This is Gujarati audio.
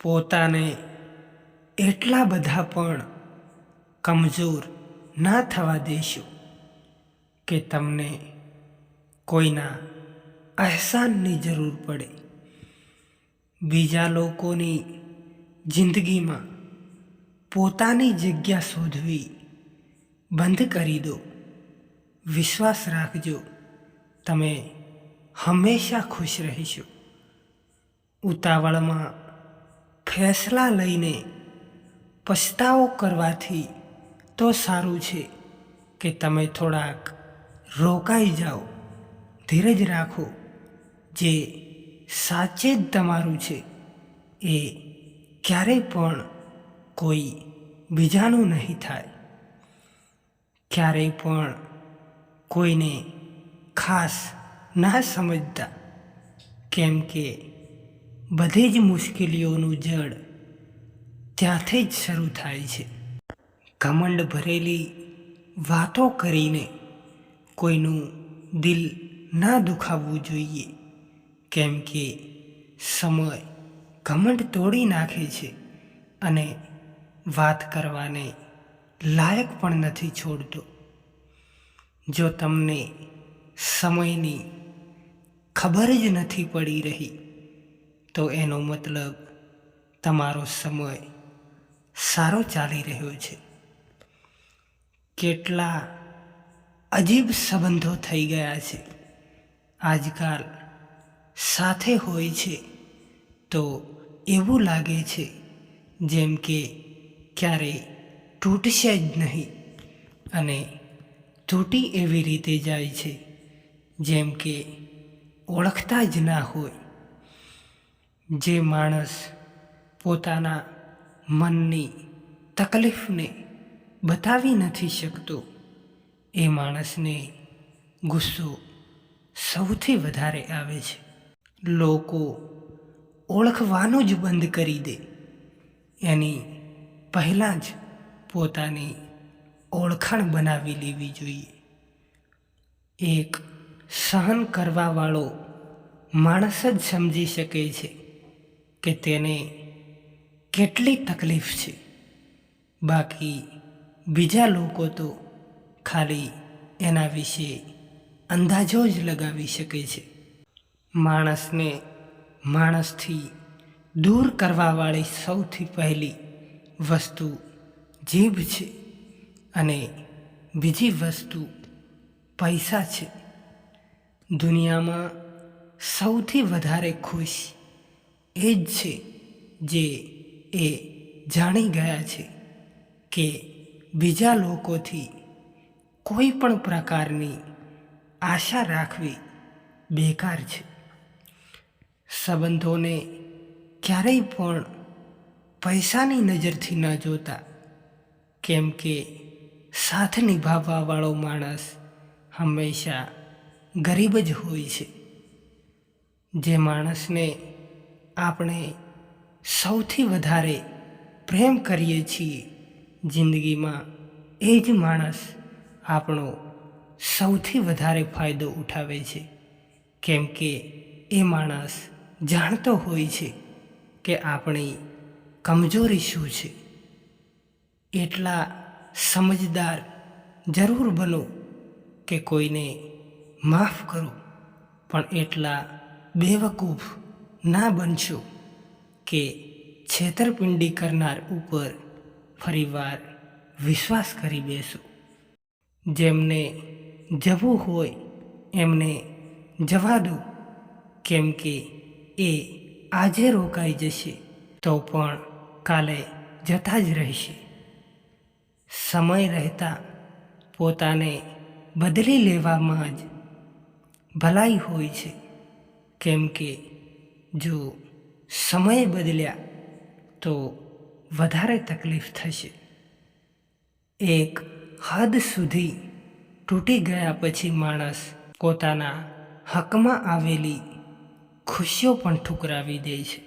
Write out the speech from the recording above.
પોતાને એટલા બધા પણ કમજોર ના થવા દેશો કે તમને કોઈના અહેસાનની જરૂર પડે. બીજા લોકોની જિંદગીમાં પોતાની જગ્યા શોધવી બંધ કરી દો. વિશ્વાસ રાખજો, તમે હંમેશા ખુશ રહીશો. ઉતાવળમાં ફેસલા લઈને પસ્તાવો કરવાથી તો સારું છે કે તમે થોડાક રોકાઈ જાઓ, ધીરજ રાખો. જે સાચે જ તમારું છે એ ક્યારેય પણ કોઈ બીજાનું નહીં થાય. ક્યારેય પણ કોઈને ખાસ ના સમજતા, કેમ કે બધી જ મુશ્કેલીઓનું જડ ત્યાંથી જ શરૂ થાય છે. ઘમંડ ભરેલી વાતો કરીને કોઈનું દિલ ના દુખાવવું જોઈએ, કેમ કે સમય ઘમંડ તોડી નાખે છે અને વાત કરવાને લાયક પણ નથી છોડતો. જો તમને સમયની ખબર જ નથી પડી રહી તો એનો મતલબ તમારો સમય સારો ચાલી રહ્યો છે. કેટલા અજીબ સંબંધો થઈ ગયા છે આજકાલ. સાથે હોય છે તો એવું લાગે છે જેમ કે ક્યારેય તૂટશે જ નહીં, અને તૂટી એવી રીતે જાય છે જેમ કે ઓળખતા જ ના હોય. જે માણસ પોતાના મનની તકલીફને બતાવી નથી શકતો એ માણસને ગુસ્સો સૌથી વધારે આવે છે. લોકો ઓળખવાનું જ બંધ કરી દે એની પહેલાં જ પોતાની ઓળખાણ બનાવી લેવી જોઈએ. એક સહન કરવાવાળો માણસ જ સમજી શકે છે કે તેને કેટલી તકલીફ છે. બાકી બીજા લોકો તો ખાલી એના વિશે અંદાજો જ લગાવી શકે છે. માણસને માણસથી દૂર કરવાવાળી સૌથી પહેલી વસ્તુ જીભ છે અને બીજી વસ્તુ પૈસા છે. દુનિયામાં સૌથી વધારે ખુશ એ જ છે જે એ જાણી ગયા છે કે બીજા લોકોથી કોઈ પણ પ્રકારની આશા રાખવી બેકાર છે. સંબંધોને ક્યારેય પણ પૈસાની નજરથી ન જોતા, કેમ કે સાથ નિભાવવાવાળો માણસ હંમેશા ગરીબ જ હોય છે. જે માણસને આપણે સૌથી વધારે પ્રેમ કરીએ છીએ જિંદગીમાં, એ જ માણસ આપણો સૌથી વધારે ફાયદો ઉઠાવે છે, કેમ કે એ માણસ જાણતો હોય છે કે આપણી કમજોરી શું છે. એટલા સમજદાર જરૂર બનો કે કોઈને માફ કરો, પણ એટલા બેવકૂફ ના બનશો કે છેતરપિંડી કરનાર ઉપર ફરીવાર વિશ્વાસ કરી બેસો. જેમને જવું હોય એમને જવા દો, કેમ કે એ આજે રોકાઈ જશે તો પણ કાલે જતા જ રહેશે. સમય રહેતા પોતાને બદલી લેવામાં જ ભલાઈ હોય છે, કેમ કે જો સમય બદલ્યા તો વધારે તકલીફ થશે. એક હદ સુધી તૂટી ગયા પછી માણસ પોતાના હકમાં આવેલી ખુશીઓ પણ ઠુકરાવી દે છે.